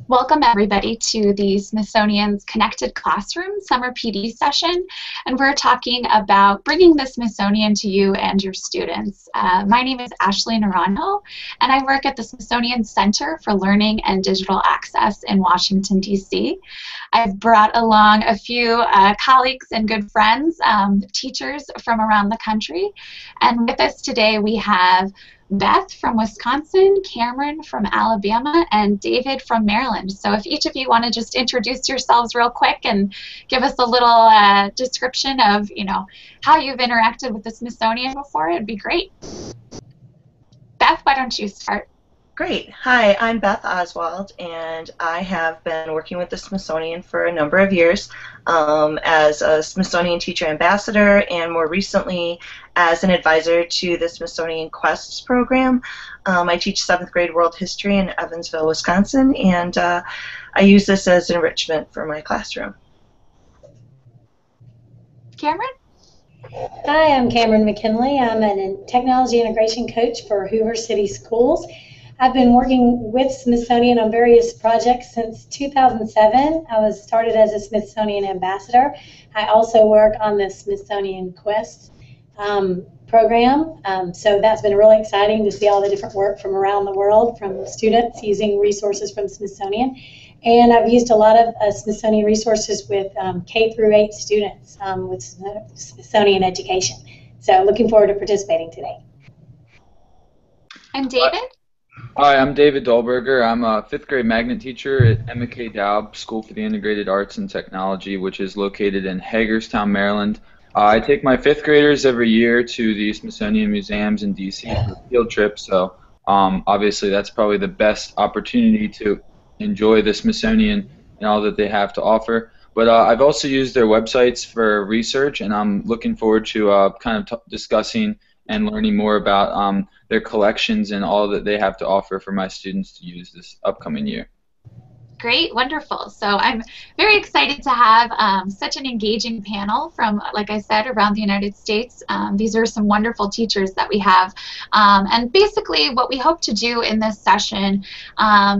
Welcome everybody to the Smithsonian's Connected Classroom Summer PD session, and we're talking about bringing the Smithsonian to you and your students. My name is Ashley Naranjo, and I work at the Smithsonian Center for Learning and Digital Access in Washington, D.C. I've brought along a few colleagues and good friends, teachers from around the country, and with us today we have Beth from Wisconsin, Cameron from Alabama, and David from Maryland. So if each of you want to just introduce yourselves real quick and give us a little description of, how you've interacted with the Smithsonian before, it'd be great. Beth, why don't you start? Great. Hi, I'm Beth Oswald, and I have been working with the Smithsonian for a number of years as a Smithsonian Teacher Ambassador, and more recently as an advisor to the Smithsonian Quests program. I teach 7th grade world history in Evansville, Wisconsin, and I use this as enrichment for my classroom. Cameron? Hi, I'm Cameron McKinley. I'm a technology integration coach for Hoover City Schools. I've been working with Smithsonian on various projects since 2007. I was started as a Smithsonian ambassador. I also work on the Smithsonian Quests program. So that's been really exciting to see all the different work from around the world from students using resources from Smithsonian. And I've used a lot of Smithsonian resources with K through 8 students with Smithsonian education. So looking forward to participating today. And David? Hi, I'm David Dollburger. I'm a 5th grade magnet teacher at McKinley School for the Integrated Arts and Technology, which is located in Hagerstown, Maryland. I take my 5th graders every year to the Smithsonian Museums in D.C. for a field trip, so obviously that's probably the best opportunity to enjoy the Smithsonian and all that they have to offer. But I've also used their websites for research, and I'm looking forward to discussing and learning more about their collections and all that they have to offer for my students to use this upcoming year. Great, wonderful. So I'm very excited to have such an engaging panel from, like I said, around the United States. These are some wonderful teachers that we have. And basically what we hope to do in this session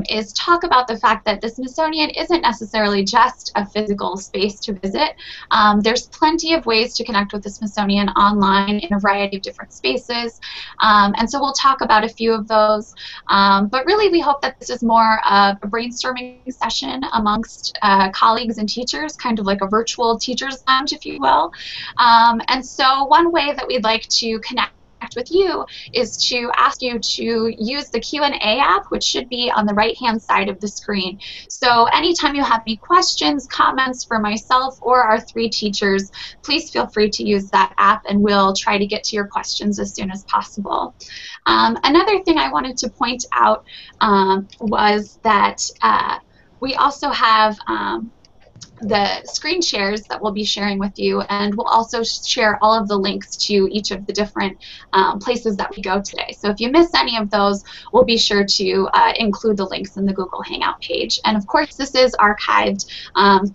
is talk about the fact that the Smithsonian isn't necessarily just a physical space to visit. There's plenty of ways to connect with the Smithsonian online in a variety of different spaces. And so we'll talk about a few of those. But really we hope that this is more of a brainstorming session amongst colleagues and teachers, kind of like a virtual teacher's lounge, if you will. And so one way that we'd like to connect with you is to ask you to use the Q&A app, which should be on the right-hand side of the screen. So anytime you have any questions, comments for myself or our 3 teachers, please feel free to use that app, and we'll try to get to your questions as soon as possible. Another thing I wanted to point out was that we also have the screen shares that we'll be sharing with you, and we'll also share all of the links to each of the different places that we go today. So if you miss any of those, we'll be sure to include the links in the Google Hangout page. And of course, this is archived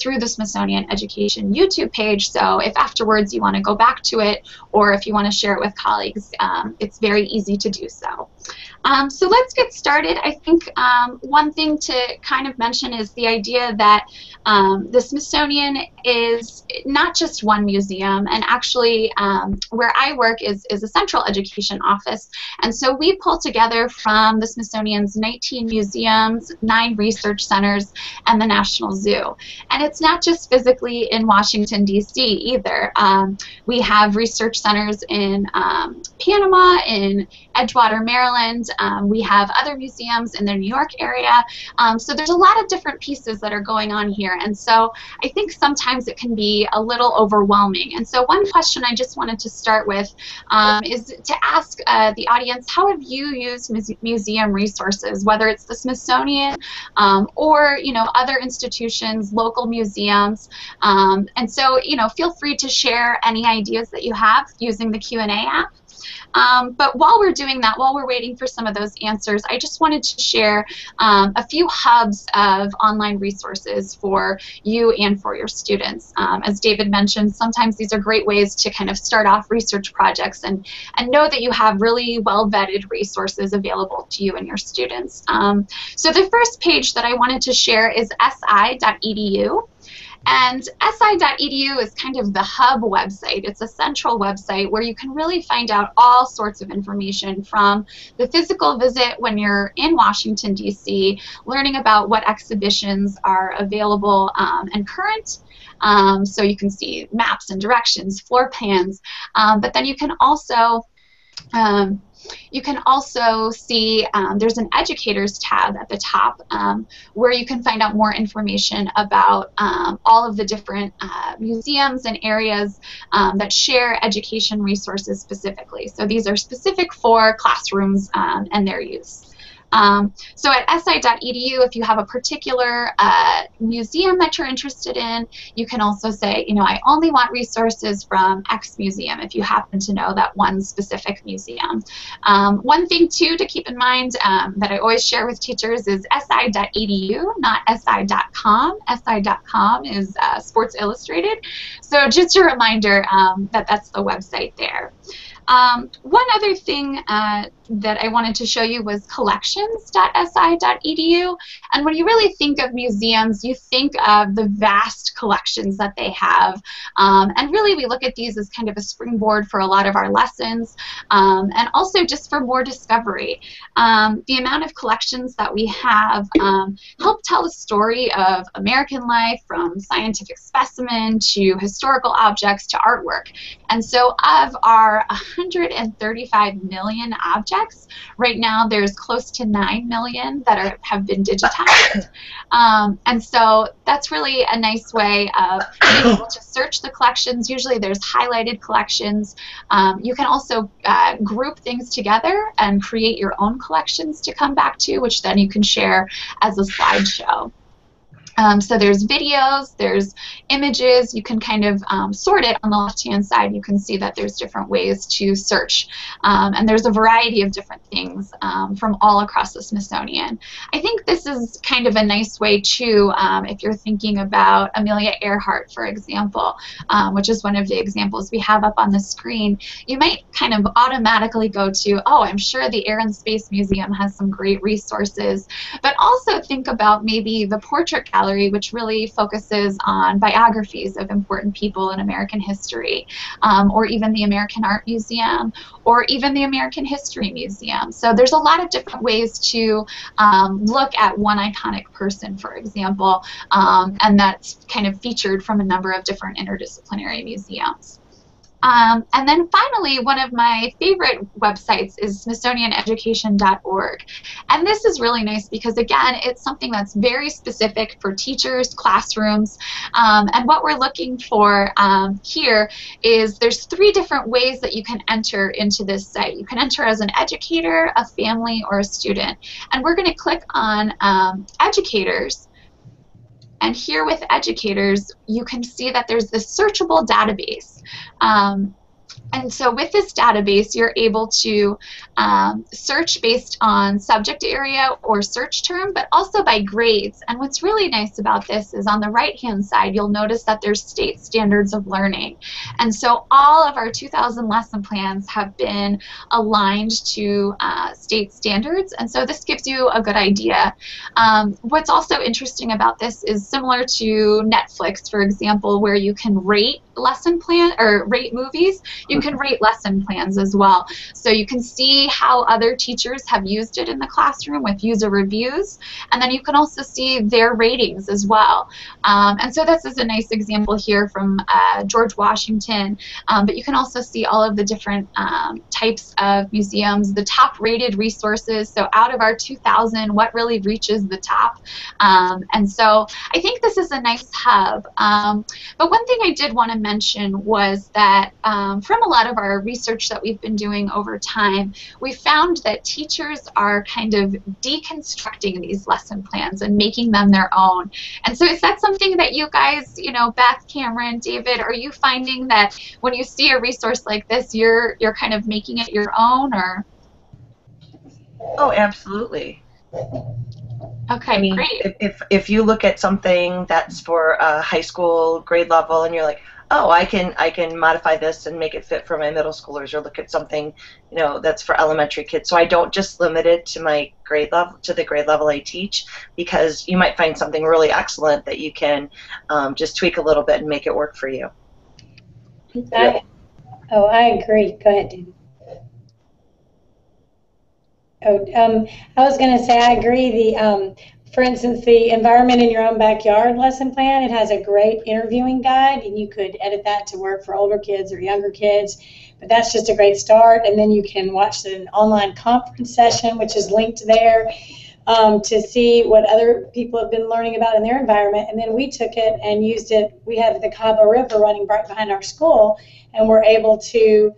through the Smithsonian Education YouTube page, so if afterwards you want to go back to it, or if you want to share it with colleagues, it's very easy to do so. So let's get started. I think one thing to kind of mention is the idea that the Smithsonian is not just one museum, and actually where I work is a central education office, and so we pull together from the Smithsonian's 19 museums, 9 research centers, and the National Zoo. And it's not just physically in Washington, D.C. either. We have research centers in Panama, in Edgewater, Maryland. We have other museums in the New York area. So there's a lot of different pieces that are going on here. And so I think sometimes it can be a little overwhelming. And so one question I just wanted to start with is to ask the audience, how have you used museum resources, whether it's the Smithsonian or other institutions, local museums? And so feel free to share any ideas that you have using the Q&A app. But while we're doing that, while we're waiting for some of those answers, I just wanted to share a few hubs of online resources for you and for your students. As David mentioned, sometimes these are great ways to kind of start off research projects and know that you have really well-vetted resources available to you and your students. So the first page that I wanted to share is si.edu. And si.edu is kind of the hub website. It's a central website where you can really find out all sorts of information, from the physical visit when you're in Washington, D.C., learning about what exhibitions are available and current. So you can see maps and directions, floor plans, but then you can also see there's an educators tab at the top where you can find out more information about all of the different museums and areas that share education resources specifically. So these are specific for classrooms and their use. So at si.edu, if you have a particular museum that you're interested in, you can also say, you know, I only want resources from X museum if you happen to know that one specific museum. One thing, too, to keep in mind that I always share with teachers is si.edu, not si.com. Si.com is Sports Illustrated. So just a reminder that that's the website there. One other thing that I wanted to show you was collections.si.edu. And when you really think of museums, you think of the vast collections that they have. And really, we look at these as kind of a springboard for a lot of our lessons, and also just for more discovery. The amount of collections that we have help tell a story of American life, from scientific specimen to historical objects to artwork. And so of our 135 million objects, right now there's close to 9 million that have been digitized. And so that's really a nice way of being able to search the collections. Usually there's highlighted collections. You can also group things together and create your own collections to come back to, which then you can share as a slideshow. So there's videos, there's images. You can kind of sort it on the left-hand side. You can see that there's different ways to search. And there's a variety of different things from all across the Smithsonian. I think this is kind of a nice way, too, if you're thinking about Amelia Earhart, for example, which is one of the examples we have up on the screen. You might kind of automatically go to, oh, I'm sure the Air and Space Museum has some great resources. But also think about maybe the Portrait Gallery, which really focuses on biographies of important people in American history, or even the American Art Museum, or even the American History Museum. So there's a lot of different ways to look at one iconic person, for example, and that's kind of featured from a number of different interdisciplinary museums. And then finally, one of my favorite websites is SmithsonianEducation.org. And this is really nice because, again, it's something that's very specific for teachers, classrooms. And what we're looking for here is there's 3 different ways that you can enter into this site. You can enter as an educator, a family, or a student. And we're going to click on educators. And here with educators, you can see that there's this searchable database. And so with this database, you're able to search based on subject area or search term, but also by grades. And what's really nice about this is on the right-hand side, you'll notice that there's state standards of learning. And so all of our 2000 lesson plans have been aligned to state standards. And so this gives you a good idea. What's also interesting about this is similar to Netflix, for example, where you can rate lesson plan or rate movies. You can rate lesson plans as well. So you can see how other teachers have used it in the classroom with user reviews, and then you can also see their ratings as well. And so this is a nice example here from George Washington, but you can also see all of the different types of museums, the top rated resources. So out of our 2000, what really reaches the top? And so I think this is a nice hub. But one thing I did want to mention was that from a lot of our research that we've been doing over time, we found that teachers are kind of deconstructing these lesson plans and making them their own. And so is that something that you guys, you know, Beth, Cameron, David, are you finding that when you see a resource like this, you're kind of making it your own, or? Oh, absolutely. Okay, I mean, great. if you look at something that's for a high school grade level and you're like, oh, I can modify this and make it fit for my middle schoolers, or look at something, you know, that's for elementary kids. So I don't just limit it to my grade level, to the grade level I teach, because you might find something really excellent that you can just tweak a little bit and make it work for you. I agree. Go ahead, David. I was going to say I agree. For instance, the environment in your own backyard lesson plan, it has a great interviewing guide, and you could edit that to work for older kids or younger kids. But that's just a great start, and then you can watch an online conference session, which is linked there, to see what other people have been learning about in their environment. And then we took it and used it. We have the Cabo River running right behind our school, and we're able to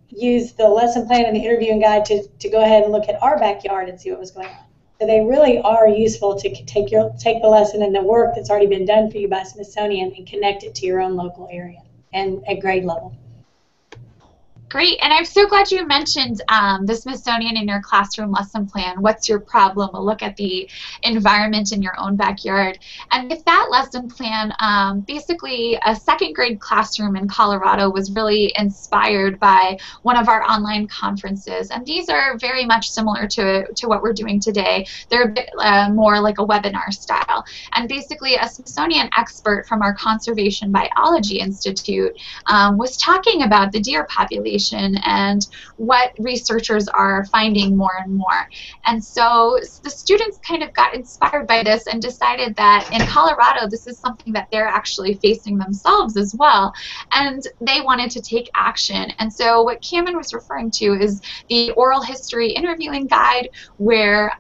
use the lesson plan and the interviewing guide to go ahead and look at our backyard and see what was going on. So they really are useful to take the lesson and the work that's already been done for you by Smithsonian and connect it to your own local area and at grade level. Great, and I'm so glad you mentioned the Smithsonian in your classroom lesson plan. What's your problem? A look at the environment in your own backyard. And with that lesson plan, basically a second grade classroom in Colorado was really inspired by one of our online conferences. And these are very much similar to what we're doing today. They're a bit more like a webinar style. And basically a Smithsonian expert from our Conservation Biology Institute was talking about the deer population and what researchers are finding more and more. And so the students kind of got inspired by this and decided that in Colorado, this is something that they're actually facing themselves as well. And they wanted to take action. And so what Cameron was referring to is the oral history interviewing guide, where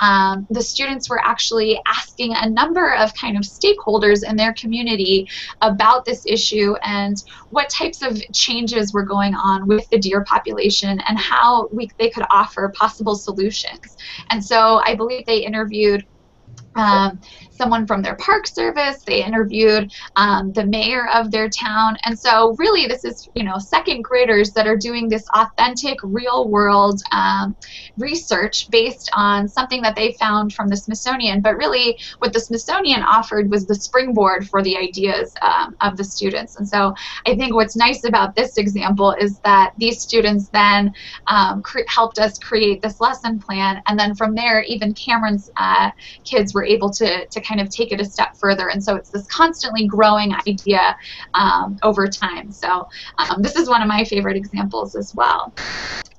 the students were actually asking a number of kind of stakeholders in their community about this issue and what types of changes were going on with the deer population and how they could offer possible solutions. And so I believe they interviewed someone from their park service, they interviewed the mayor of their town, and so really this is, you know, second graders that are doing this authentic, real world research based on something that they found from the Smithsonian. But really what the Smithsonian offered was the springboard for the ideas of the students. And so I think what's nice about this example is that these students then helped us create this lesson plan, and then from there even Cameron's kids were able to kind of take it a step further. And so it's this constantly growing idea over time. So this is one of my favorite examples as well.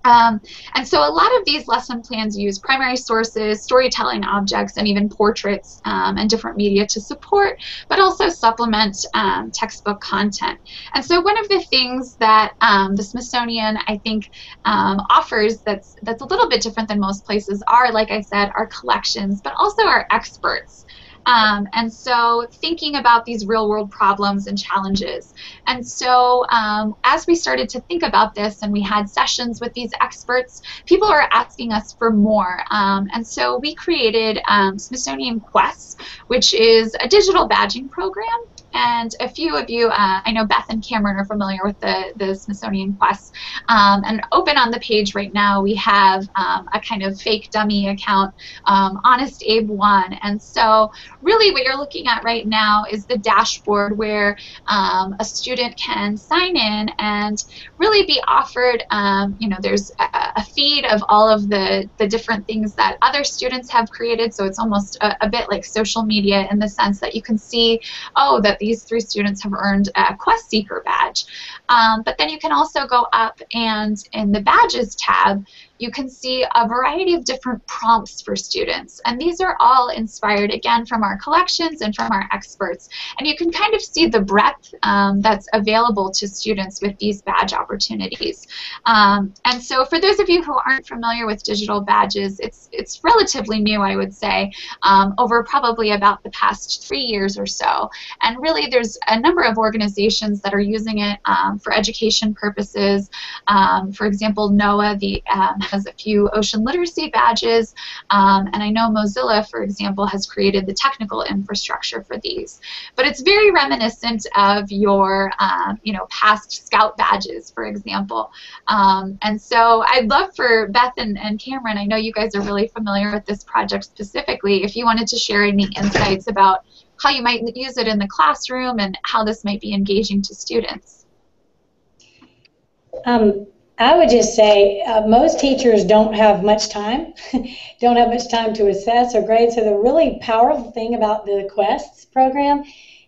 And so a lot of these lesson plans use primary sources, storytelling objects, and even portraits and different media to support, but also supplement textbook content. And so one of the things that the Smithsonian, I think, offers that's a little bit different than most places are, like I said, our collections, but also our experts. And so thinking about these real world problems and challenges. And so as we started to think about this and we had sessions with these experts, people are asking us for more. And so we created Smithsonian Quests, which is a digital badging program. And a few of you, I know Beth and Cameron are familiar with the Smithsonian Quests. And open on the page right now, we have a kind of fake dummy account, Honest Abe 1. And so really what you're looking at right now is the dashboard where a student can sign in and really be offered, you know, there's a feed of all of the different things that other students have created. So it's almost a bit like social media in the sense that you can see, oh, that these 3 students have earned a Quest Seeker badge. But then you can also go up and in the badges tab, you can see a variety of different prompts for students. And these are all inspired, again, from our collections and from our experts. And you can kind of see the breadth that's available to students with these badge opportunities. And so for those of you who aren't familiar with digital badges, it's relatively new, I would say, over probably about the past 3 years or so. And really there's a number of organizations that are using it for education purposes. For example, NOAA has a few ocean literacy badges, and I know Mozilla, for example, has created the technical infrastructure for these. But it's very reminiscent of your past Scout badges, for example. And so I'd love for Beth and Cameron, I know you guys are really familiar with this project specifically, if you wanted to share any insights about how you might use it in the classroom and how this might be engaging to students. I would just say most teachers don't have much time, don't have much time to assess or grade. So the really powerful thing about the Quests program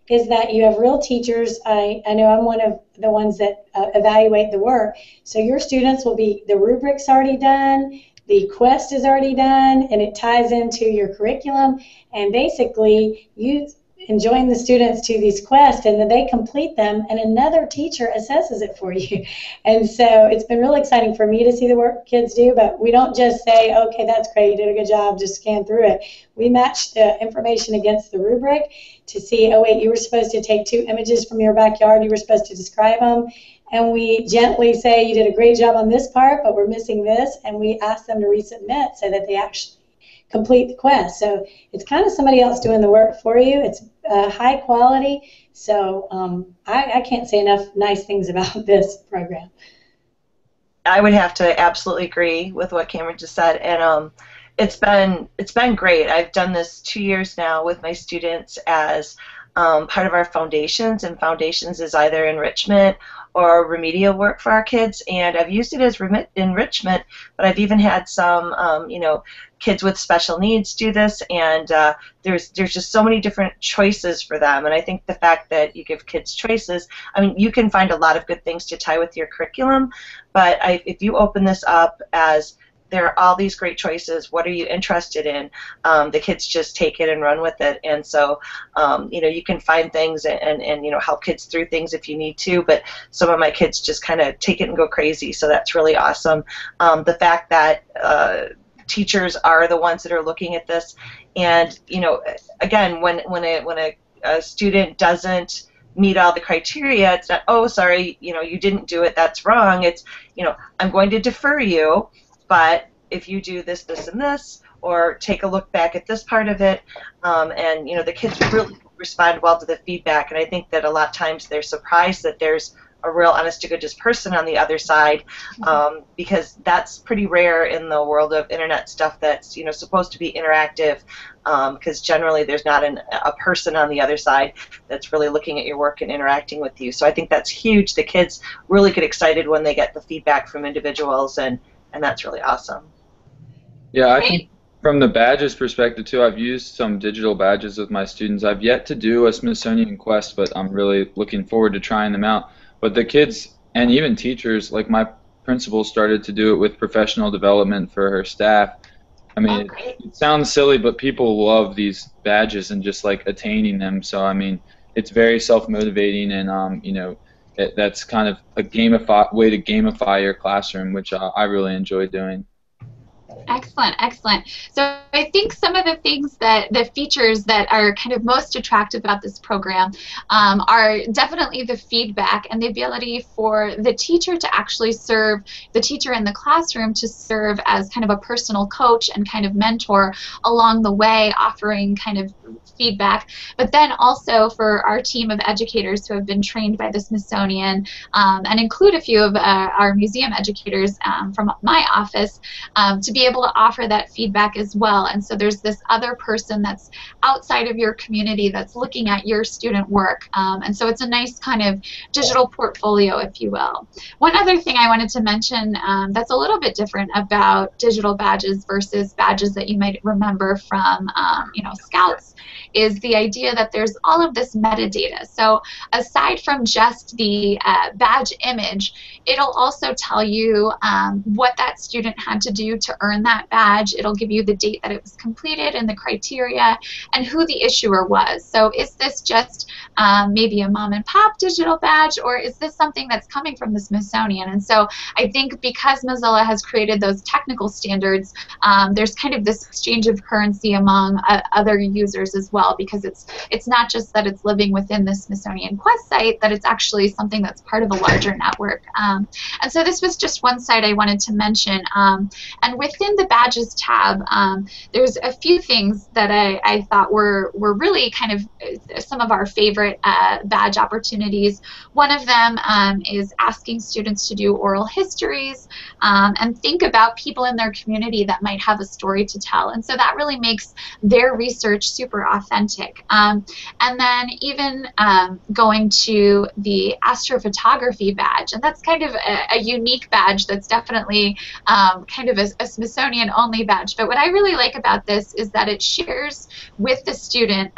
is that you have real teachers. I know I'm one of the ones that evaluate the work. So your students will be, the rubric's already done, the quest is already done, and it ties into your curriculum. And basically, you enjoin the students to these quests, and then they complete them, and another teacher assesses it for you. And so it's been really exciting for me to see the work kids do, but we don't just say, okay, that's great, you did a good job, just scan through it. We match the information against the rubric to see, oh wait, you were supposed to take 2 images from your backyard, you were supposed to describe them, and we gently say, you did a great job on this part, but we're missing this, and we ask them to resubmit so that they actually complete the quest. So it's kind of somebody else doing the work for you. It's high quality. So I can't say enough nice things about this program. I would have to absolutely agree with what Cameron just said, and it's been great. I've done this 2 years now with my students as part of our foundations, and foundations is either enrichment or remedial work for our kids, and I've used it as enrichment, but I've even had some kids with special needs do this, and there's just so many different choices for them. And I think the fact that you give kids choices, I mean, you can find a lot of good things to tie with your curriculum, but if you open this up as there are all these great choices, what are you interested in, the kids just take it and run with it. And so you can find things and help kids through things if you need to, but some of my kids just kind of take it and go crazy, so that's really awesome. The fact that teachers are the ones that are looking at this, and again, when a student doesn't meet all the criteria, it's not, oh, sorry, you didn't do it, that's wrong. It's, I'm going to defer you, but if you do this, this, and this, or take a look back at this part of it, and the kids really respond well to the feedback, and I think that a lot of times they're surprised that there's a real honest-to-goodness person on the other side, because that's pretty rare in the world of internet stuff that's supposed to be interactive, because generally there's not a person on the other side that's really looking at your work and interacting with you. So I think that's huge. The kids really get excited when they get the feedback from individuals, and that's really awesome. Yeah, I think from the badges perspective too, I've used some digital badges with my students. I've yet to do a Smithsonian Quest, but I'm really looking forward to trying them out. But the kids and even teachers, like my principal started to do it with professional development for her staff. I mean, it sounds silly, but people love these badges and just like attaining them. So I mean, it's very self-motivating, and that's kind of a way to gamify your classroom, which I really enjoy doing. Excellent, excellent. So I think some of the things the features that are kind of most attractive about this program are definitely the feedback and the ability for the teacher to actually serve, the teacher in the classroom to serve as kind of a personal coach and kind of mentor along the way, offering kind of feedback, but then also for our team of educators who have been trained by the Smithsonian, and include a few of our museum educators from my office, to be able able to offer that feedback as well. And so there's this other person that's outside of your community that's looking at your student work. And so it's a nice kind of digital portfolio, if you will. One other thing I wanted to mention that's a little bit different about digital badges versus badges that you might remember from Scouts is the idea that there's all of this metadata. So aside from just the badge image, it'll also tell you what that student had to do to earn that badge. It'll give you the date that it was completed and the criteria and who the issuer was. So is this just maybe a mom and pop digital badge, or is this something that's coming from the Smithsonian? And so I think because Mozilla has created those technical standards, there's kind of this exchange of currency among other users as well, because it's not just that it's living within the Smithsonian Quest site, that it's actually something that's part of a larger network. And so this was just one site I wanted to mention. And within the badges tab, there's a few things that I thought were really kind of some of our favorite badge opportunities. One of them is asking students to do oral histories and think about people in their community that might have a story to tell. And so that really makes their research super authentic. And then even going to the astrophotography badge, and that's kind of a unique badge that's definitely kind of a Smithsonian only badge. But what I really like about this is that it shares with the student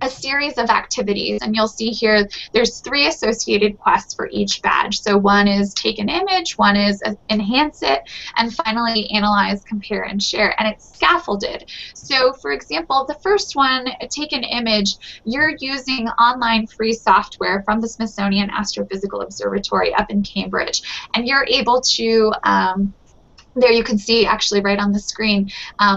a series of activities, and you'll see here there's 3 associated quests for each badge. So one is take an image, one is enhance it, and finally analyze, compare, and share, and it's scaffolded. So for example, the first one, take an image, you're using online free software from the Smithsonian Astrophysical Observatory up in Cambridge, and you're able to there you can see actually right on the screen,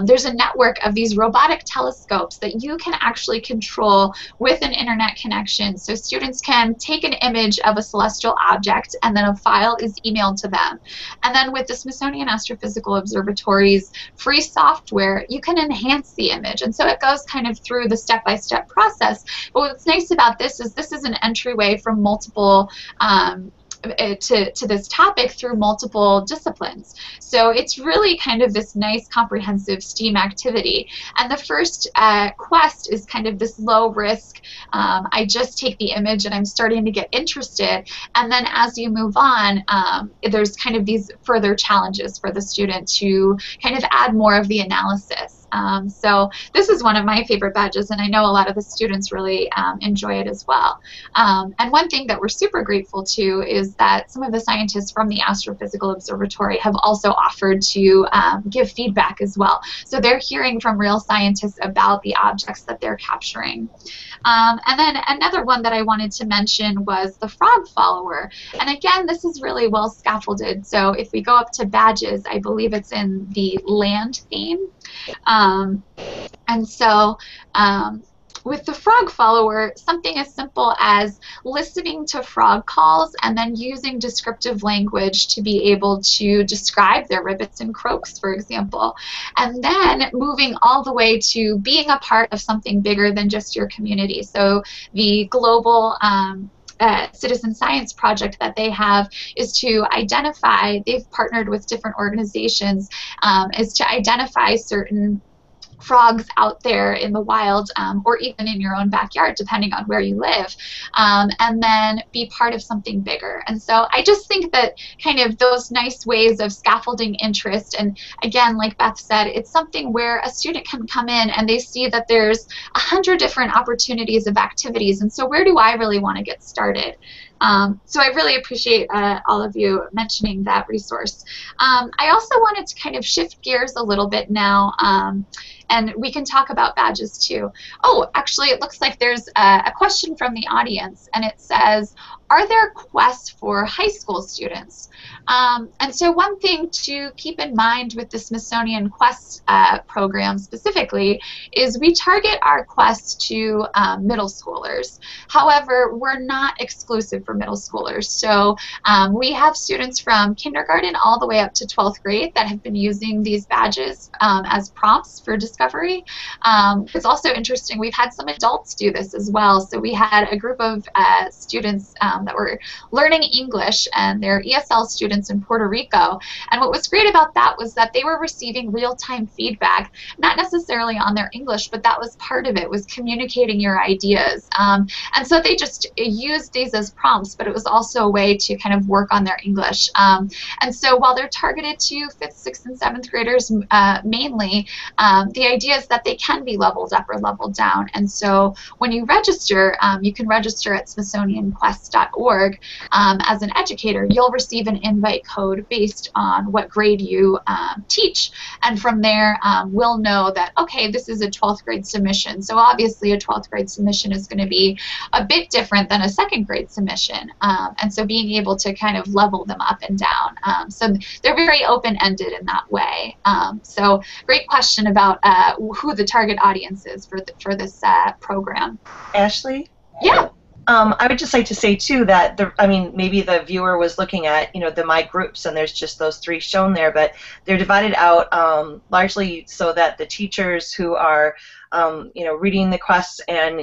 there's a network of these robotic telescopes that you can actually control with an internet connection. So students can take an image of a celestial object and then a file is emailed to them. And then with the Smithsonian Astrophysical Observatory's free software, you can enhance the image. And so it goes kind of through the step-by-step process. But what's nice about this is an entryway from multiple to this topic through multiple disciplines. So it's really kind of this nice comprehensive STEAM activity. And the first quest is kind of this low risk, I just take the image and I'm starting to get interested. And then as you move on, there's kind of these further challenges for the student to kind of add more of the analysis. So this is one of my favorite badges, and I know a lot of the students really enjoy it as well. And one thing that we're super grateful to is that some of the scientists from the Astrophysical Observatory have also offered to give feedback as well. So they're hearing from real scientists about the objects that they're capturing. And then another one that I wanted to mention was the frog follower. And again, this is really well scaffolded. So if we go up to badges, I believe it's in the land theme. And so with the frog follower, something as simple as listening to frog calls and then using descriptive language to be able to describe their rivets and croaks, for example. And then moving all the way to being a part of something bigger than just your community. So the global citizen science project that they have is to identify, they've partnered with different organizations, is to identify certain frogs out there in the wild or even in your own backyard, depending on where you live, and then be part of something bigger. And so I just think that kind of those nice ways of scaffolding interest, and again, like Beth said, it's something where a student can come in and they see that there's 100 different opportunities of activities, and so where do I really want to get started? So I really appreciate all of you mentioning that resource. I also wanted to kind of shift gears a little bit now, and we can talk about badges too. Oh, actually, it looks like there's a question from the audience, and it says, are there quests for high school students? And so one thing to keep in mind with the Smithsonian Quests program specifically is we target our quests to middle schoolers. However, we're not exclusive for middle schoolers. So we have students from kindergarten all the way up to 12th grade that have been using these badges as prompts for discovery. It's also interesting, we've had some adults do this as well. So we had a group of students that were learning English, and they're ESL students in Puerto Rico. And what was great about that was that they were receiving real-time feedback, not necessarily on their English, but that was part of it, was communicating your ideas. And so they just used these as prompts, but it was also a way to kind of work on their English. And so while they're targeted to 5th, 6th, and 7th graders mainly, the idea is that they can be leveled up or leveled down. And so when you register, you can register at SmithsonianQuests.org as an educator. You'll receive an invite code based on what grade you teach. And from there, we'll know that, okay, this is a 12th grade submission. So obviously a 12th grade submission is going to be a bit different than a 2nd grade submission. And so being able to kind of level them up and down. So they're very open-ended in that way. So great question about who the target audience is for this program. Ashley? Yeah. I would just like to say too that maybe the viewer was looking at the My Groups, and there's just those 3 shown there, but they're divided out largely so that the teachers who are reading the quests and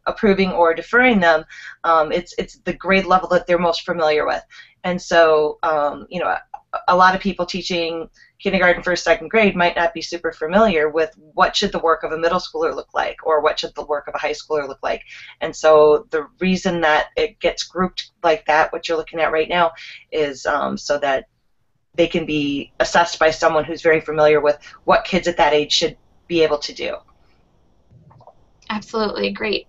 approving or deferring them, it's the grade level that they're most familiar with, and so a lot of people teaching kindergarten, 1st, 2nd grade might not be super familiar with what should the work of a middle schooler look like, or what should the work of a high schooler look like. And so the reason that it gets grouped like that, what you're looking at right now, is so that they can be assessed by someone who's very familiar with what kids at that age should be able to do. Absolutely, great.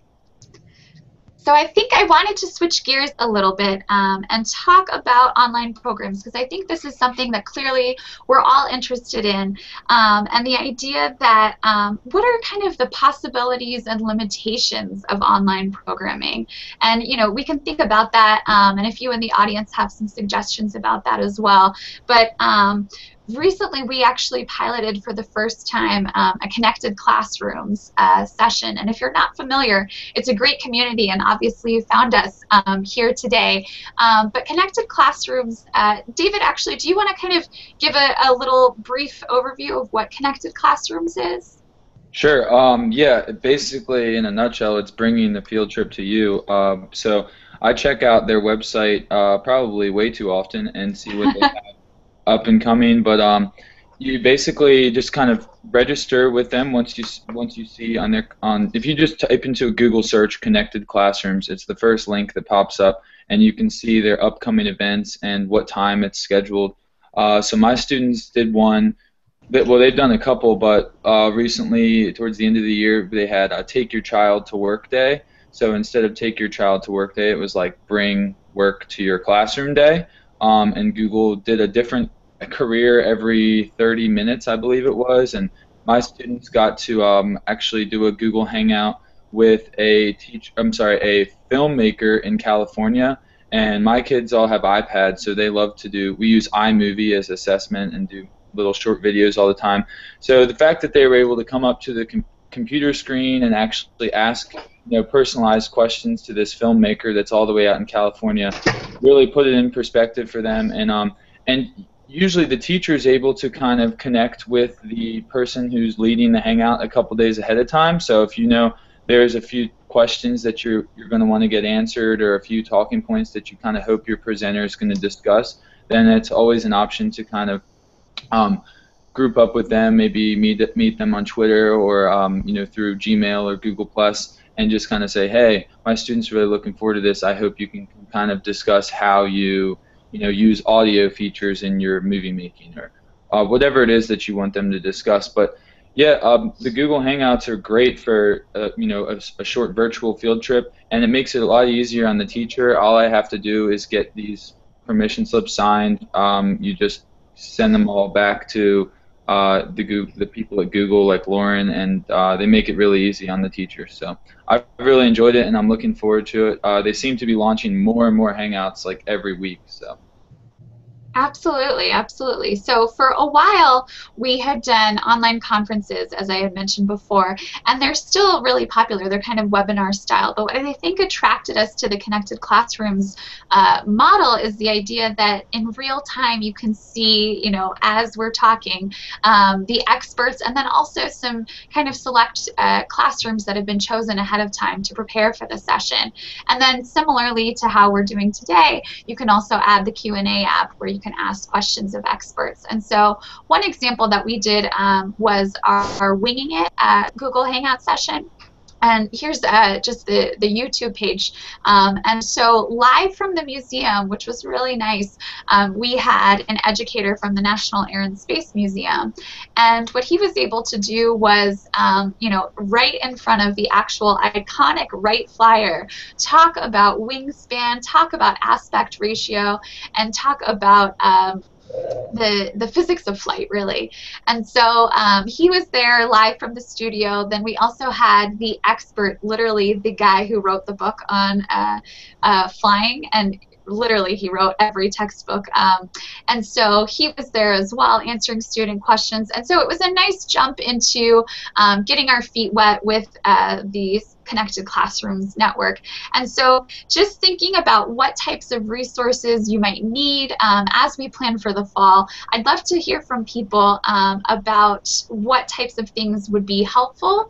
So I think I wanted to switch gears a little bit and talk about online programs, because I think this is something that clearly we're all interested in, and the idea that what are kind of the possibilities and limitations of online programming. And we can think about that, and if you in the audience have some suggestions about that as well. But recently, we actually piloted for the first time a Connected Classrooms session. And if you're not familiar, it's a great community, and obviously you found us here today. But Connected Classrooms, David, actually, do you want to kind of give a little brief overview of what Connected Classrooms is? Sure. Yeah, basically, in a nutshell, it's bringing the field trip to you. So I check out their website probably way too often and see what they have up and coming, but you basically just kind of register with them once you see if you just type into a Google search Connected Classrooms, it's the first link that pops up, and you can see their upcoming events and what time it's scheduled. So my students did one that, well, they've done a couple, but recently towards the end of the year they had Take Your Child to Work Day. So instead of Take Your Child to Work Day, it was like Bring Work to Your Classroom Day. And Google did a different career every 30 minutes, I believe it was, and my students got to actually do a Google Hangout with a filmmaker in California, and my kids all have iPads, so they love to we use iMovie as assessment and do little short videos all the time. So the fact that they were able to come up to the computer screen and actually ask personalized questions to this filmmaker that's all the way out in California really put it in perspective for them. And usually the teacher is able to kind of connect with the person who's leading the Hangout a couple days ahead of time. So if there's a few questions that you're going to want to get answered, or a few talking points that you kind of hope your presenter is going to discuss, then it's always an option to kind of group up with them, maybe meet them on Twitter or through Gmail or Google Plus, and just kind of say, hey, my students are really looking forward to this. I hope you can kind of discuss how you use audio features in your movie making, or whatever it is that you want them to discuss. But yeah, the Google Hangouts are great for a short virtual field trip, and it makes it a lot easier on the teacher. All I have to do is get these permission slips signed. You just send them all back to the people at Google, like Lauren, and they make it really easy on the teacher. So I've really enjoyed it, and I'm looking forward to it. They seem to be launching more and more Hangouts like every week. So. Absolutely, absolutely. So for a while, we had done online conferences, as I had mentioned before, and they're still really popular. They're kind of webinar style. But what I think attracted us to the Connected Classrooms model is the idea that in real time you can see, you know, as we're talking, the experts, and then also some kind of select classrooms that have been chosen ahead of time to prepare for the session. And then similarly to how we're doing today, you can also add the Q&A app where you can ask questions of experts. And so one example that we did was our Winging It Google Hangout session. And here's just the YouTube page. And so live from the museum, which was really nice, we had an educator from the National Air and Space Museum. And what he was able to do was, you know, right in front of the actual iconic Wright Flyer, talk about wingspan, talk about aspect ratio, and talk about the physics of flight, really. And so he was there live from the studio. Then we also had the expert, literally the guy who wrote the book on flying, and literally he wrote every textbook. And so he was there as well, answering student questions. And so it was a nice jump into getting our feet wet with the Connected Classrooms network. And so just thinking about what types of resources you might need as we plan for the fall, I'd love to hear from people about what types of things would be helpful,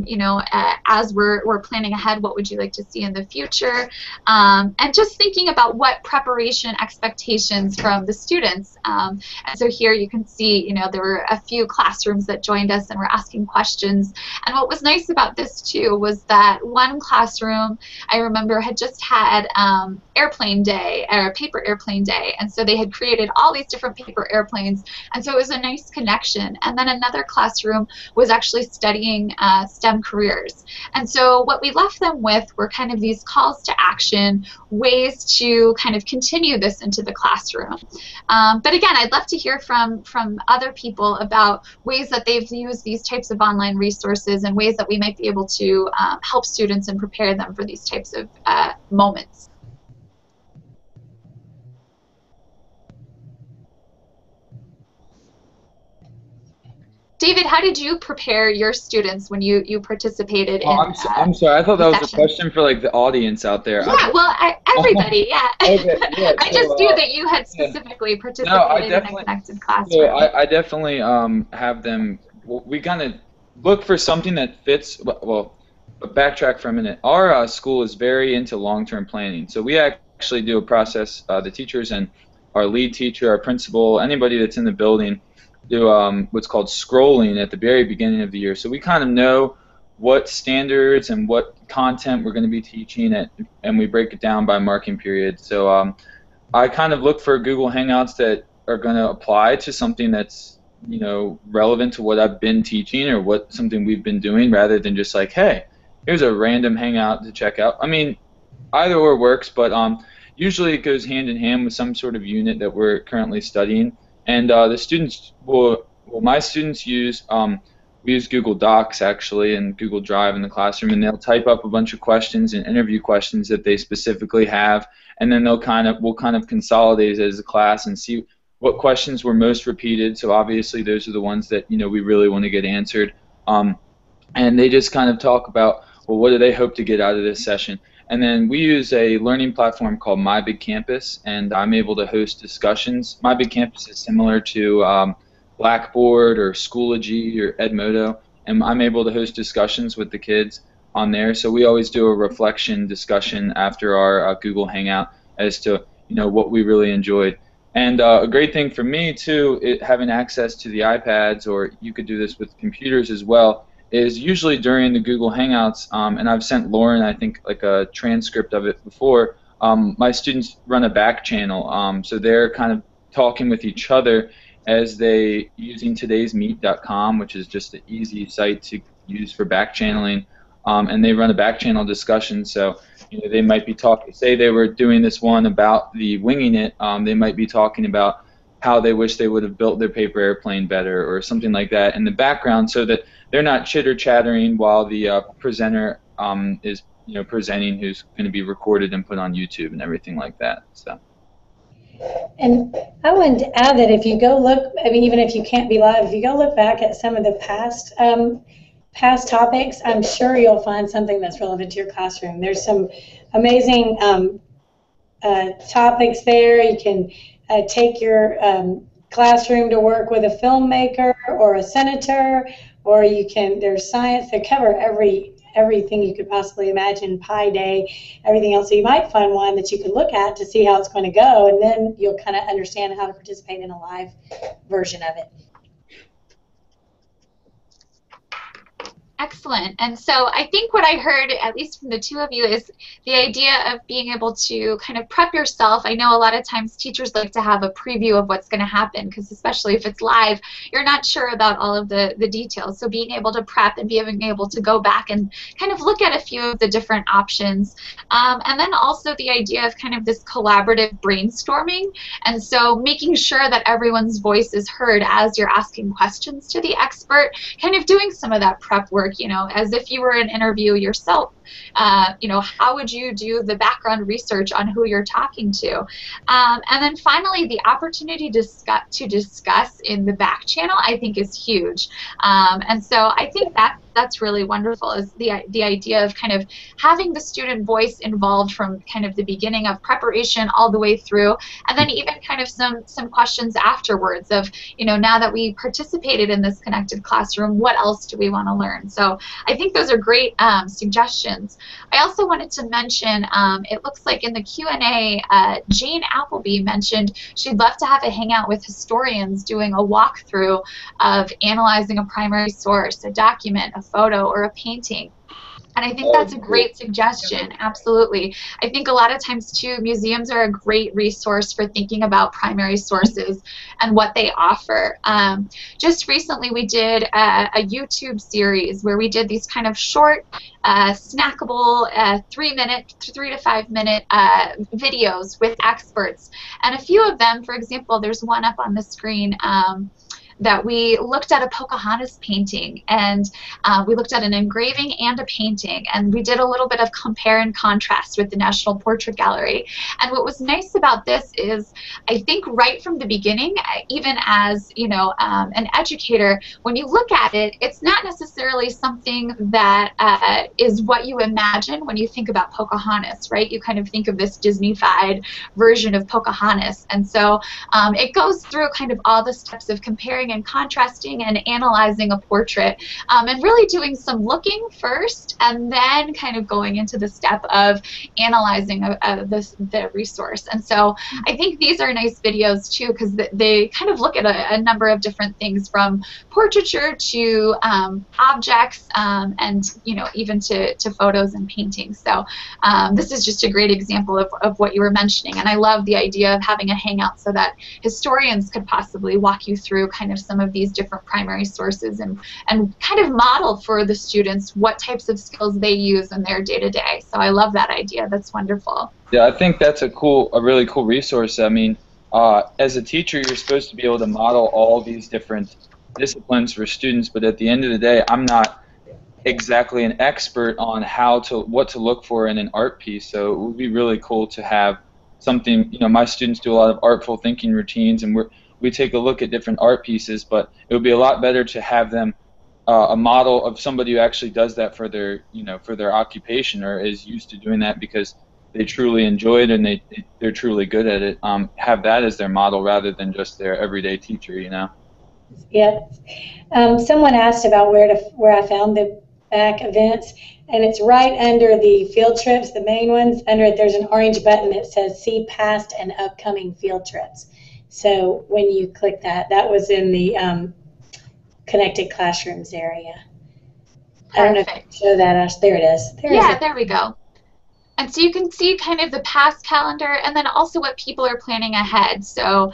you know, as we're planning ahead. What would you like to see in the future? And just thinking about what preparation expectations from the students. And so here you can see, you know, there were a few classrooms that joined us and were asking questions. And what was nice about this too was that one classroom, I remember, had just had airplane day, or paper airplane day, and so they had created all these different paper airplanes, and so it was a nice connection. And then another classroom was actually studying STEM careers. And so what we left them with were kind of these calls to action, ways to kind of continue this into the classroom. But again, I'd love to hear from other people about ways that they've used these types of online resources and ways that we might be able to help students and prepare them for these types of moments. David, how did you prepare your students when you participated in I'm sorry, I thought that was session? a question for like the audience out there. Yeah, well, everybody, yeah. Okay, yeah, I just knew that you had specifically participated in a connected classroom. So I definitely have them, we kind of look for something that fits, well, backtrack for a minute. Our school is very into long-term planning. So we actually do a process, the teachers and our lead teacher, our principal, anybody that's in the building, do what's called scrolling at the very beginning of the year. So we kind of know what standards and what content we're going to be teaching at, and we break it down by marking period. So I kind of look for Google Hangouts that are going to apply to something that's, you know, relevant to what I've been teaching or what something we've been doing, rather than just like, hey, here's a random hangout to check out. I mean, either or works, but usually it goes hand in hand with some sort of unit that we're currently studying. And the students will, well, my students use, we use Google Docs actually and Google Drive in the classroom, and they'll type up a bunch of questions and interview questions that they specifically have, and then we'll kind of consolidate it as a class and see what questions were most repeated. So obviously those are the ones that, you know, we really want to get answered. And they just kind of talk about, well, what do they hope to get out of this session? And then we use a learning platform called My Big Campus, and I'm able to host discussions. My Big Campus is similar to Blackboard or Schoology or Edmodo, and I'm able to host discussions with the kids on there. So we always do a reflection discussion after our Google Hangout as to, you know, what we really enjoyed. And a great thing for me too, having access to the iPads, or you could do this with computers as well, is usually during the Google Hangouts, and I've sent Lauren, I think, like a transcript of it before, my students run a back channel, so they're kind of talking with each other as they, using todaysmeet.com, which is just an easy site to use for back channeling, and they run a back channel discussion. So, you know, they might be talking, say they were doing this one about the Winging It, they might be talking about how they wish they would have built their paper airplane better or something like that in the background, so that they're not chitter-chattering while the presenter is, you know, presenting, who's going to be recorded and put on YouTube and everything like that. So. And I wanted to add that if you go look, I mean, even if you can't be live, if you go look back at some of the past topics, I'm sure you'll find something that's relevant to your classroom. There's some amazing topics there. You can take your classroom to work with a filmmaker or a senator, or you can, there's science. They cover everything you could possibly imagine, Pi Day, everything else. So you might find one that you can look at to see how it's going to go, and then you'll kind of understand how to participate in a live version of it. Excellent. And so I think what I heard, at least from the two of you, is the idea of being able to kind of prep yourself. I know a lot of times teachers like to have a preview of what's going to happen, because especially if it's live, you're not sure about all of the details. So being able to prep and being able to go back and kind of look at a few of the different options. And then also the idea of kind of this collaborative brainstorming. And so making sure that everyone's voice is heard as you're asking questions to the expert, kind of doing some of that prep work, you know, as if you were an interview yourself. You know, how would you do the background research on who you're talking to? And then finally, the opportunity to discuss in the back channel, I think, is huge. And so I think that's really wonderful, is the idea of kind of having the student voice involved from kind of the beginning of preparation all the way through, and then even kind of some questions afterwards of, you know, now that we participated in this connected classroom, what else do we want to learn? So I think those are great suggestions. I also wanted to mention, it looks like in the Q&A, Jane Appleby mentioned she'd love to have a hangout with historians doing a walkthrough of analyzing a primary source, a document, a photo, or a painting. And I think that's a great suggestion, absolutely. I think a lot of times, too, museums are a great resource for thinking about primary sources and what they offer. Just recently, we did a YouTube series where we did these kind of short, snackable 3 to 5 minute videos with experts. And a few of them, for example, there's one up on the screen, that we looked at a Pocahontas painting, and we looked at an engraving and a painting, and we did a little bit of compare and contrast with the National Portrait Gallery. And what was nice about this is, I think right from the beginning, even as, you know, an educator, when you look at it, it's not necessarily something that is what you imagine when you think about Pocahontas, right? You kind of think of this Disney-fied version of Pocahontas. And so it goes through kind of all the steps of comparing and contrasting and analyzing a portrait, and really doing some looking first, and then kind of going into the step of analyzing the resource. And so I think these are nice videos too, because they kind of look at a number of different things, from portraiture to objects, and, you know, even to photos and paintings. So this is just a great example of what you were mentioning, and I love the idea of having a hangout so that historians could possibly walk you through kind of some of these different primary sources, and kind of model for the students what types of skills they use in their day-to-day. So I love that idea. That's wonderful. Yeah, I think that's a really cool resource. I mean, as a teacher, you're supposed to be able to model all these different disciplines for students, but at the end of the day, I'm not exactly an expert on what to look for in an art piece. So it would be really cool to have something. You know, my students do a lot of artful thinking routines, and we take a look at different art pieces, but it would be a lot better to have them a model of somebody who actually does that for their, you know, for their occupation, or is used to doing that because they truly enjoy it and they're truly good at it. Have that as their model rather than just their everyday teacher, you know. Yeah. Someone asked about where I found the back events, and it's right under the field trips, the main ones. Under it, there's an orange button that says "See Past and Upcoming Field Trips." So when you click that, that was in the Connected Classrooms area. Perfect. I don't know if I can show that, Ash. There it is. There we go. And so you can see kind of the past calendar, and then also what people are planning ahead. So,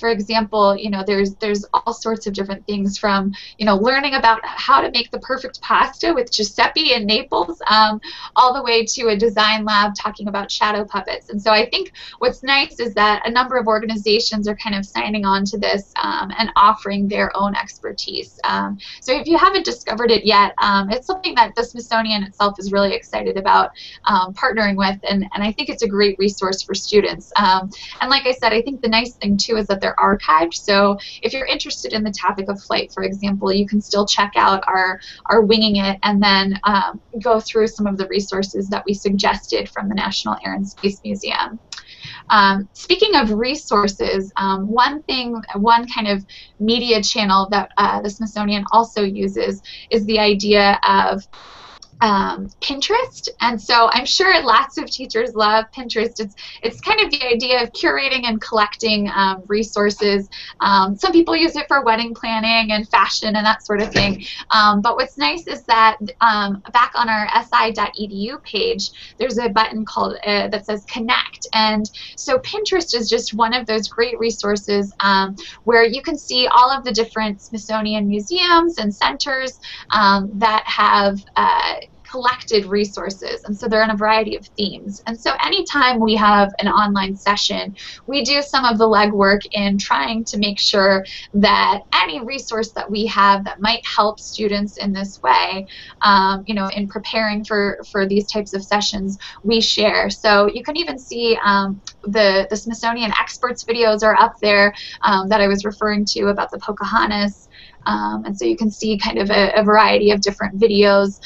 for example, you know, there's all sorts of different things, from, you know, learning about how to make the perfect pasta with Giuseppe in Naples, all the way to a design lab talking about shadow puppets. And so I think what's nice is that a number of organizations are kind of signing on to this, and offering their own expertise. So if you haven't discovered it yet, it's something that the Smithsonian itself is really excited about. partnering with, and I think it's a great resource for students. And like I said, I think the nice thing too is that they're archived, so if you're interested in the topic of flight, for example, you can still check out our Winging It and then go through some of the resources that we suggested from the National Air and Space Museum. Speaking of resources, one kind of media channel that the Smithsonian also uses is the idea of Pinterest, and so I'm sure lots of teachers love Pinterest. It's kind of the idea of curating and collecting resources. Some people use it for wedding planning and fashion and that sort of thing. But what's nice is that back on our si.edu page, there's a button called that says Connect, and so Pinterest is just one of those great resources where you can see all of the different Smithsonian museums and centers that have collected resources, and so they're in a variety of themes. And so anytime we have an online session, we do some of the legwork in trying to make sure that any resource that we have that might help students in this way, you know, in preparing for these types of sessions, we share. So you can even see the Smithsonian experts videos are up there that I was referring to about the Pocahontas. And so you can see kind of a variety of different videos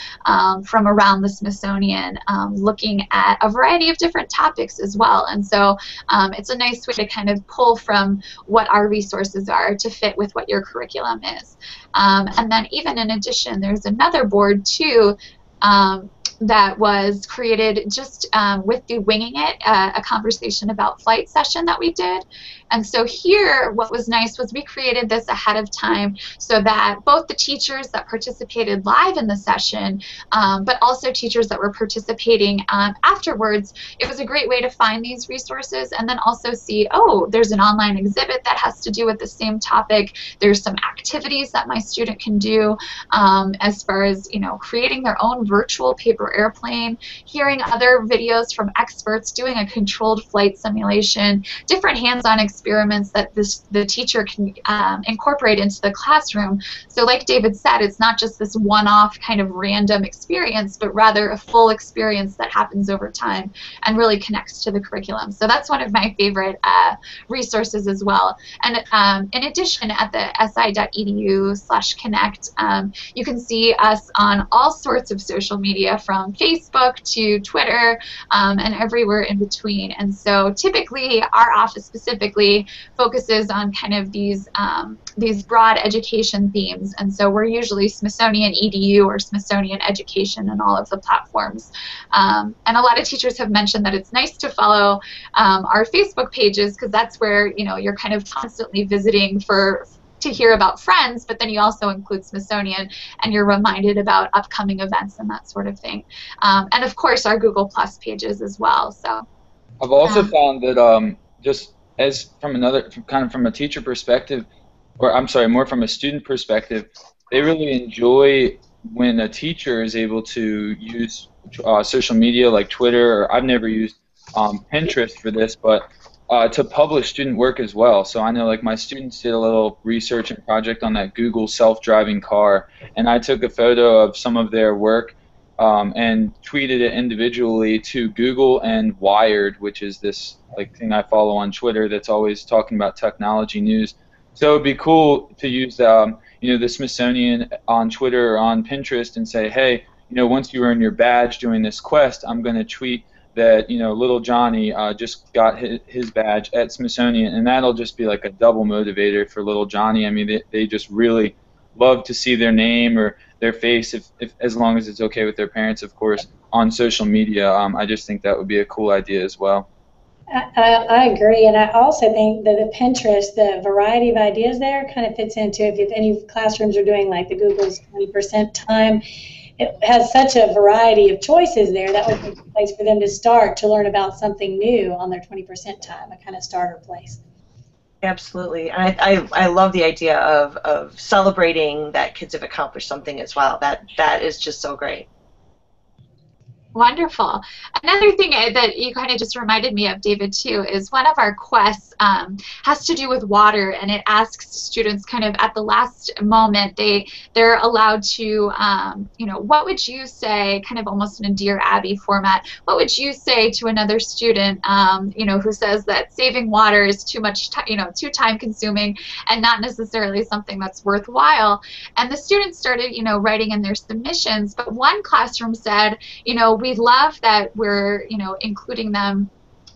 from around the Smithsonian looking at a variety of different topics as well. And so it's a nice way to kind of pull from what our resources are to fit with what your curriculum is. And then even in addition, there's another board too that was created just with the Winging It, a conversation about flight session that we did. And so here, what was nice was we created this ahead of time so that both the teachers that participated live in the session, but also teachers that were participating afterwards, it was a great way to find these resources and then also see, oh, there's an online exhibit that has to do with the same topic. There's some activities that my student can do as far as, you know, creating their own virtual paper airplane, hearing other videos from experts, doing a controlled flight simulation, different hands-on experiments that the teacher can incorporate into the classroom. So like David said, it's not just this one-off kind of random experience, but rather a full experience that happens over time and really connects to the curriculum. So that's one of my favorite resources as well. And in addition, at the si.edu/connect, you can see us on all sorts of social media, from Facebook to Twitter and everywhere in between. And so typically our office specifically focuses on kind of these broad education themes, and so we're usually Smithsonian EDU or Smithsonian Education in all of the platforms. And a lot of teachers have mentioned that it's nice to follow our Facebook pages, because that's where, you know, you're kind of constantly visiting to hear about friends, but then you also include Smithsonian and you're reminded about upcoming events and that sort of thing. And of course our Google Plus pages as well. So I've also found that just as from a teacher perspective, or I'm sorry, more from a student perspective, they really enjoy when a teacher is able to use social media like Twitter, or I've never used Pinterest for this, but to publish student work as well. So I know, like, my students did a little research and project on that Google self-driving car, and I took a photo of some of their work and tweeted it individually to Google and Wired, which is this thing I follow on Twitter that's always talking about technology news. So it'd be cool to use the Smithsonian on Twitter or on Pinterest and say, hey, once you earn your badge doing this quest, I'm going to tweet that little Johnny just got his badge at Smithsonian, and that'll just be like a double motivator for little Johnny. I mean, they just really love to see their name or their face, if as long as it's okay with their parents, of course, on social media. I just think that would be a cool idea as well. I agree, and I also think that the Pinterest, the variety of ideas there, kind of fits into, if any classrooms are doing like the Google's 20% time, it has such a variety of choices there. That would be a place for them to start to learn about something new on their 20% time, a kind of starter place. Absolutely. I love the idea of celebrating that kids have accomplished something as well. That is just so great. Wonderful. Another thing that you kind of just reminded me of, David, too, is one of our quests has to do with water, and it asks students kind of at the last moment, they're allowed to, you know, what would you say, kind of almost in a Dear Abby format, what would you say to another student, you know, who says that saving water is too much, you know, too time consuming and not necessarily something that's worthwhile? And the students started, you know, writing in their submissions, but one classroom said, you know, we love that we're, you know, including them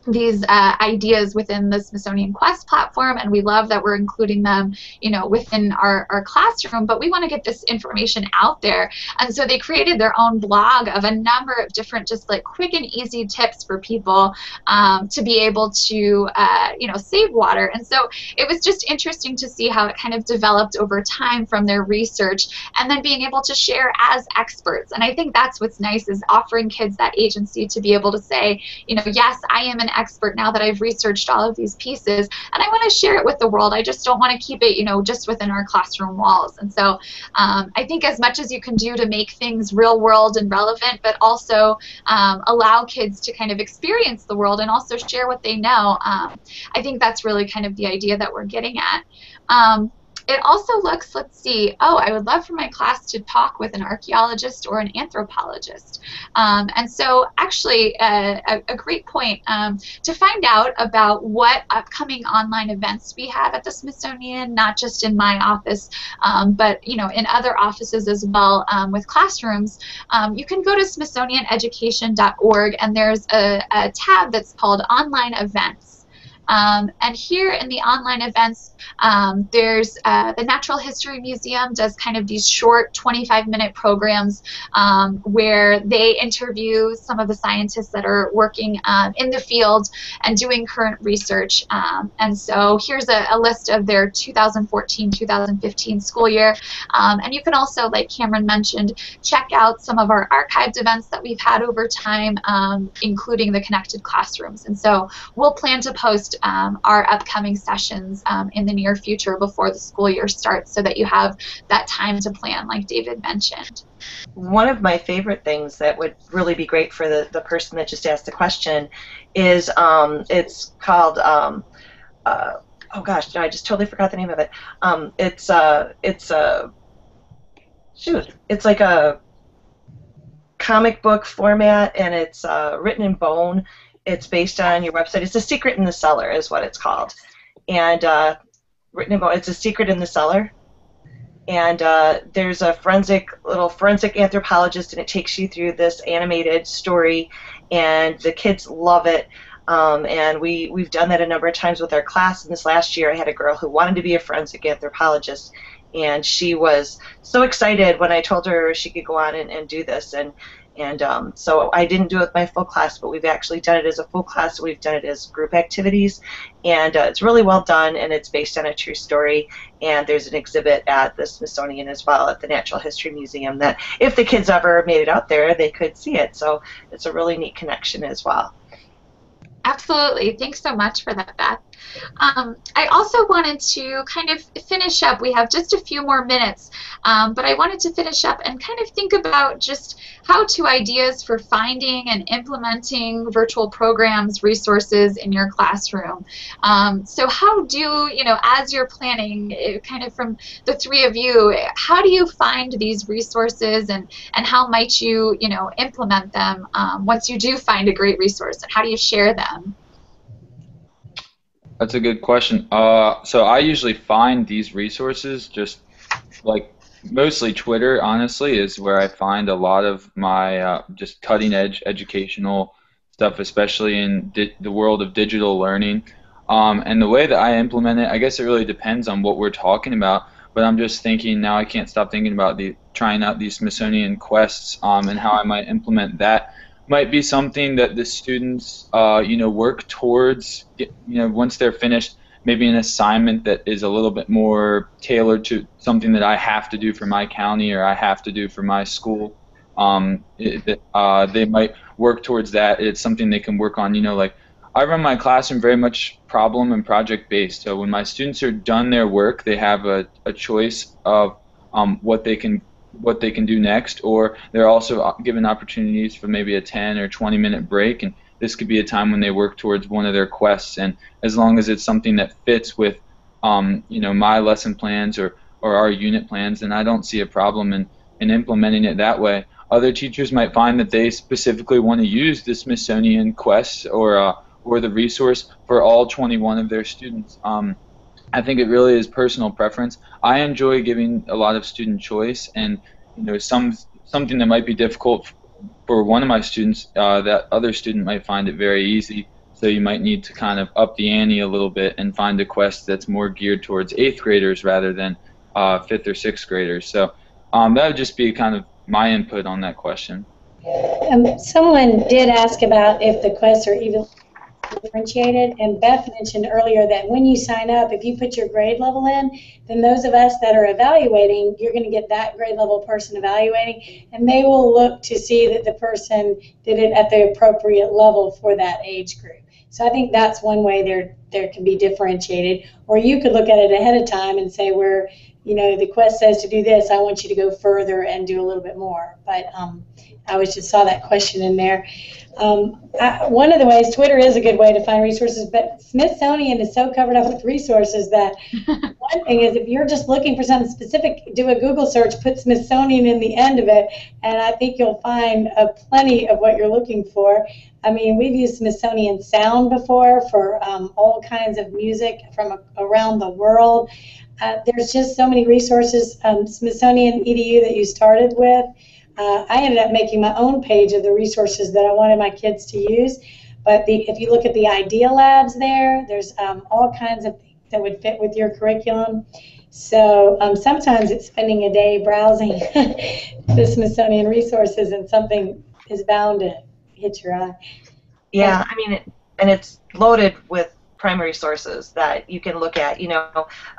these ideas within the Smithsonian Quests platform, and we love that we're including them, you know, within our classroom, but we want to get this information out there. And so they created their own blog of a number of different just like quick and easy tips for people to be able to, you know, save water. And so it was just interesting to see how it kind of developed over time from their research and then being able to share as experts. And I think that's what's nice, is offering kids that agency to be able to say, you know, yes, I am an expert now that I've researched all of these pieces, and I want to share it with the world. I just don't want to keep it, you know, just within our classroom walls. And so I think as much as you can do to make things real world and relevant, but also allow kids to kind of experience the world and also share what they know, I think that's really kind of the idea that we're getting at. It also looks, let's see, oh, I would love for my class to talk with an archaeologist or an anthropologist. And so actually a great point to find out about what upcoming online events we have at the Smithsonian, not just in my office, but you know, in other offices as well with classrooms. You can go to smithsonianeducation.org, and there's a tab that's called Online Events. And here in the online events, there's the Natural History Museum does kind of these short 25-minute programs where they interview some of the scientists that are working in the field and doing current research. And so here's a list of their 2014-2015 school year. And you can also, like Cameron mentioned, check out some of our archived events that we've had over time, including the connected classrooms. And so we'll plan to post our upcoming sessions in the near future before the school year starts, so that you have that time to plan, like David mentioned. One of my favorite things that would really be great for the person that just asked the question is it's called oh gosh, I just totally forgot the name of it. It's like a comic book format, and it's written in bone. It's based on your website. It's A Secret in the Cellar is what it's called. And written in bone, it's A Secret in the Cellar. And there's a little forensic anthropologist, and it takes you through this animated story, and the kids love it. And we've done that a number of times with our class. And this last year I had a girl who wanted to be a forensic anthropologist, and she was so excited when I told her she could go on and do this. And so I didn't do it with my full class, but we've actually done it as a full class. We've done it as group activities, and it's really well done, and it's based on a true story. And there's an exhibit at the Smithsonian as well, at the Natural History Museum, that if the kids ever made it out there, they could see it. So it's a really neat connection as well. Absolutely. Thanks so much for that, Beth. I also wanted to kind of finish up. We have just a few more minutes, but I wanted to finish up and kind of think about just how-to ideas for finding and implementing virtual programs, resources in your classroom. So how do, you know, as you're planning, kind of from the three of you, how do you find these resources, and how might you, you know, implement them once you do find a great resource, and how do you share them? That's a good question. So I usually find these resources just like mostly Twitter, honestly, is where I find a lot of my just cutting edge educational stuff, especially in the world of digital learning. And the way that I implement it, I guess it really depends on what we're talking about, but I'm just thinking now, I can't stop thinking about trying out these Smithsonian Quests and how I might implement that. Might be something that the students, you know, work towards, you know, once they're finished, maybe an assignment that is a little bit more tailored to something that I have to do for my county or I have to do for my school. They might work towards that. It's something they can work on, you know, like I run my classroom very much problem and project based. So when my students are done their work, they have a choice of what they can what they can do next, or they're also given opportunities for maybe a 10 or 20-minute break, and this could be a time when they work towards one of their quests. And as long as it's something that fits with my lesson plans or our unit plans, then I don't see a problem in implementing it that way. Other teachers might find that they specifically want to use the Smithsonian Quests or the resource for all 21 of their students. I think it really is personal preference. I enjoy giving a lot of student choice, and something that might be difficult for one of my students, that other student might find it very easy. So you might need to kind of up the ante a little bit and find a quest that's more geared towards 8th graders rather than 5th or 6th graders. So that would just be kind of my input on that question. Someone did ask about if the quests are even differentiated, and Beth mentioned earlier that when you sign up, if you put your grade level in, then those of us that are evaluating, you're going to get that grade level person evaluating, and they will look to see that the person did it at the appropriate level for that age group. So I think that's one way there can be differentiated. Or you could look at it ahead of time and say, where the quest says to do this, I want you to go further and do a little bit more. But I just saw that question in there. One of the ways, Twitter is a good way to find resources, but Smithsonian is so covered up with resources that one thing is, if you're just looking for something specific, do a Google search, put Smithsonian in the end of it, and I think you'll find plenty of what you're looking for. I mean, we've used Smithsonian Sound before for all kinds of music from around the world. There's just so many resources. Smithsonian EDU that you started with, I ended up making my own page of the resources that I wanted my kids to use. But if you look at the Idea Labs there's all kinds of things that would fit with your curriculum. So sometimes it's spending a day browsing the Smithsonian resources, and something is bound to hit your eye. Yeah, I mean, and it's loaded with primary sources that you can look at.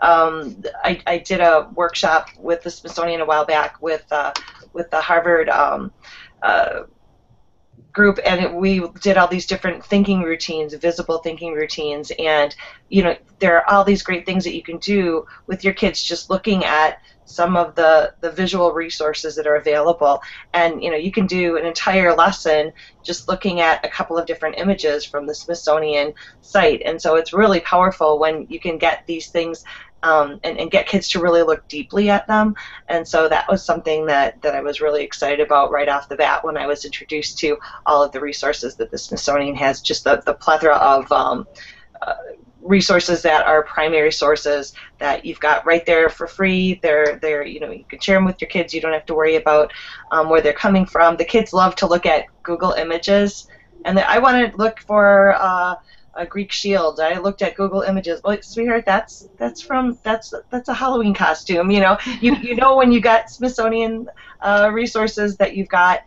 I did a workshop with the Smithsonian a while back with the Harvard group, and we did all these different thinking routines, visible thinking routines, and there are all these great things that you can do with your kids just looking at some of the visual resources that are available. And you can do an entire lesson just looking at a couple of different images from the Smithsonian site. And so it's really powerful when you can get these things and get kids to really look deeply at them. And so that was something that I was really excited about right off the bat when I was introduced to all of the resources that the Smithsonian has, just the plethora of resources that are primary sources that you've got right there for free. They're you can share them with your kids. You don't have to worry about where they're coming from. The kids love to look at Google Images, and I want to look for a Greek shield. I looked at Google Images. Well, sweetheart, that's a Halloween costume. You know when you got Smithsonian resources that you've got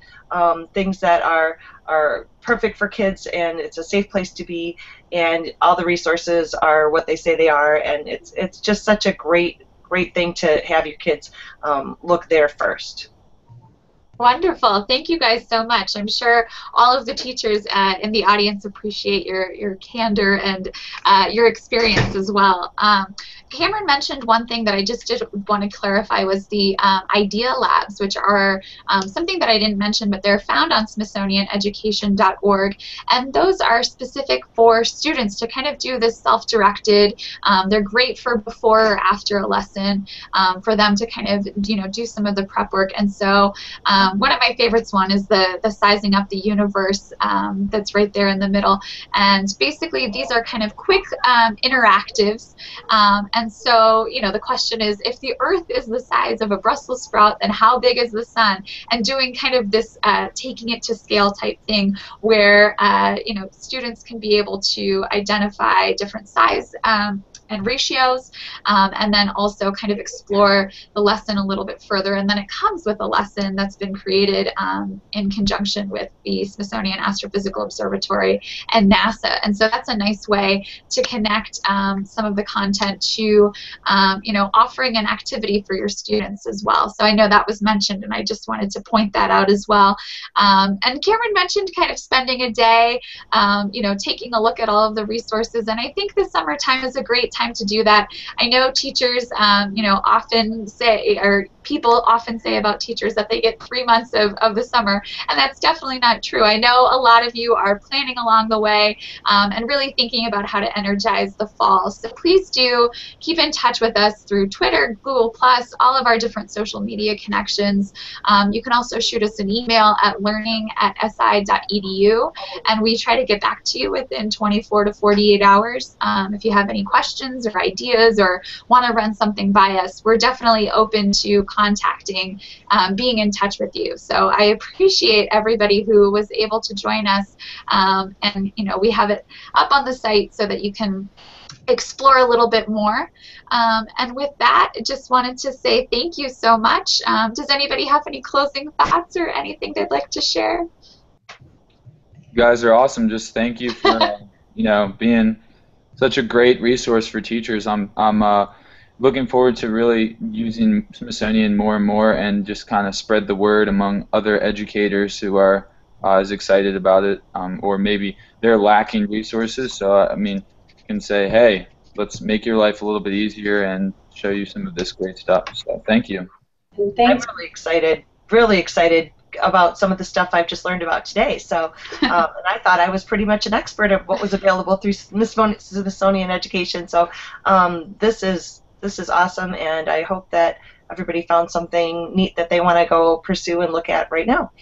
things that are perfect for kids, and it's a safe place to be, and all the resources are what they say they are, and it's just such a great thing to have your kids look there first. Wonderful. Thank you guys so much. I'm sure all of the teachers in the audience appreciate your candor and your experience as well. Cameron mentioned one thing that I just did want to clarify was the Idea Labs, which are something that I didn't mention, but they're found on SmithsonianEducation.org, and those are specific for students to kind of do this self-directed. They're great for before or after a lesson, for them to kind of do some of the prep work. And so one of my favorites is the Sizing Up the Universe, that's right there in the middle. And basically these are kind of quick interactives. And so, the question is, if the Earth is the size of a Brussels sprout, then how big is the sun? And doing kind of this taking it to scale type thing where, students can be able to identify different size and ratios, and then also kind of explore the lesson a little bit further. And then it comes with a lesson that's been created in conjunction with the Smithsonian Astrophysical Observatory and NASA. And so that's a nice way to connect some of the content to, offering an activity for your students as well. So I know that was mentioned, and I just wanted to point that out as well. And Cameron mentioned kind of spending a day, taking a look at all of the resources. And I think the summertime is a great time to do that. I know teachers, you know, often say, or people often say about teachers that they get 3 months of the summer, and that's definitely not true. I know a lot of you are planning along the way and really thinking about how to energize the fall. So please do keep in touch with us through Twitter, Google+, all of our different social media connections. You can also shoot us an email at learning@si.edu, and we try to get back to you within 24 to 48 hours. If you have any questions or ideas or want to run something by us, we're definitely open to contacting, being in touch with you. So I appreciate everybody who was able to join us, and you know, we have it up on the site so that you can explore a little bit more. And with that, I just wanted to say thank you so much. Does anybody have any closing thoughts or anything they'd like to share? You guys are awesome. Just thank you for you know, being such a great resource for teachers. I'm looking forward to really using Smithsonian more and more, and just kind of spread the word among other educators who are as excited about it, or maybe they're lacking resources. So I mean, you can say, hey, let's make your life a little bit easier and show you some of this great stuff. So thank you. And thanks. I'm really excited about some of the stuff I've just learned about today. So, and I thought I was pretty much an expert of what was available through Smithsonian Education. So, this is awesome, and I hope that everybody found something neat that they want to go pursue and look at right now.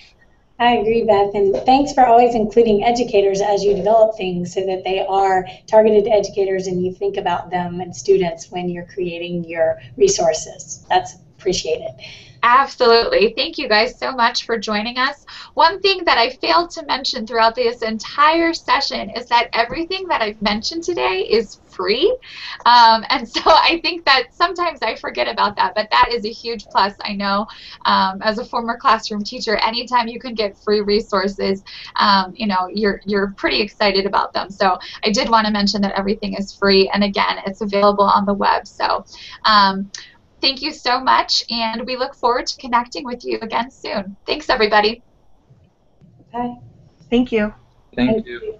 I agree, Beth, and thanks for always including educators as you develop things so that they are targeted educators and you think about them and students when you're creating your resources. That's appreciated. Absolutely. Thank you guys so much for joining us. One thing that I failed to mention throughout this entire session is that everything that I've mentioned today is free. And so I think that sometimes I forget about that, but that is a huge plus. I know as a former classroom teacher, anytime you can get free resources, you know, you're pretty excited about them. So I did want to mention that everything is free. And again, it's available on the web. So thank you so much, and we look forward to connecting with you again soon. Thanks, everybody. Bye. Thank you. Thank you.